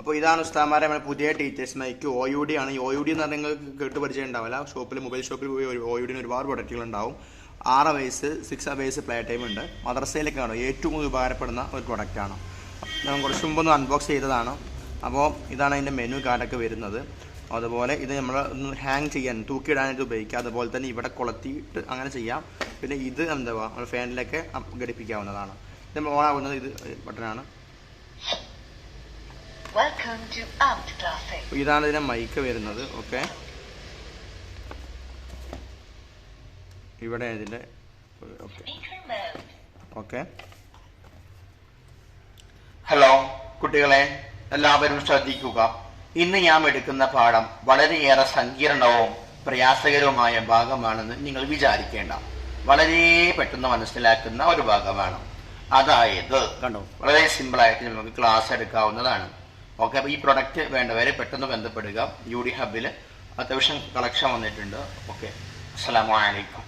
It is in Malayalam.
അപ്പോൾ ഇതാണ് ഉസ്താമാരെ നമ്മുടെ പുതിയ ടീച്ചേഴ്സ് മൈക്ക് OUD ആണ്. ഈ OUD എന്ന് പറഞ്ഞാൽ നിങ്ങൾക്ക് കേട്ട് പരിചയം ഉണ്ടാവില്ല. മൊബൈൽ ഷോപ്പിൽ പോയി OUD ഒരുപാട് പ്രൊഡക്റ്റുകൾ ഉണ്ടാവും. 6 അവേഴ്സ് 6 അവേഴ്സ് പ്ലേ ടൈം ഉണ്ട്. മദ്രസയിലേക്കാണ് ഏറ്റവും കൂടുതൽ ഉപകാരപ്പെടുന്ന ഒരു പ്രൊഡക്റ്റാണ്. ഞാൻ കുറച്ച് മുമ്പൊന്ന് അൺബോക്സ് ചെയ്തതാണ്. അപ്പോൾ ഇതാണ് അതിൻ്റെ മെനു കാർഡൊക്കെ വരുന്നത്. അതുപോലെ ഇത് നമ്മൾ ഒന്ന് ഹാങ് ചെയ്യാൻ തൂക്കിയിടാനായിട്ട് ഉപയോഗിക്കാം. അതുപോലെ തന്നെ ഇവിടെ കൊളുത്തിയിട്ട് അങ്ങനെ ചെയ്യാം. പിന്നെ ഇത് എന്താ നമ്മൾ ഫാനിലൊക്കെ ഘടിപ്പിക്കാവുന്നതാണ്. ഇത് നമ്മൾ ഓൺ ആകുന്നത് ഇത് ബട്ടനാണ്. ഇതാണ് ഇതിൻ്റെ മൈക്ക് വരുന്നത്. ഓക്കെ, ഇവിടെ ഇതിൻ്റെ ഓക്കെ. ഹലോ കുട്ടികളെ, എല്ലാവരും ശ്രദ്ധിക്കുക. ഇന്ന് ഞാൻ എടുക്കുന്ന പാഠം വളരെയേറെ സങ്കീർണവും പ്രയാസകരവുമായ ഭാഗമാണെന്ന് നിങ്ങൾ വിചാരിക്കേണ്ട. വളരെ പെട്ടെന്ന് മനസ്സിലാക്കുന്ന ഒരു ഭാഗമാണ്. അതായത് കണ്ടോ, വളരെ സിമ്പിളായിട്ട് നമുക്ക് ക്ലാസ് എടുക്കാവുന്നതാണ്. ഓക്കെ, അപ്പോൾ ഈ പ്രൊഡക്റ്റ് വേണ്ടവരെ പെട്ടെന്ന് ബന്ധപ്പെടുക. UD ഹബിൽ അത്യാവശ്യം കളക്ഷൻ വന്നിട്ടുണ്ട്. ഓക്കെ, അസ്സലാമു അലൈക്കും.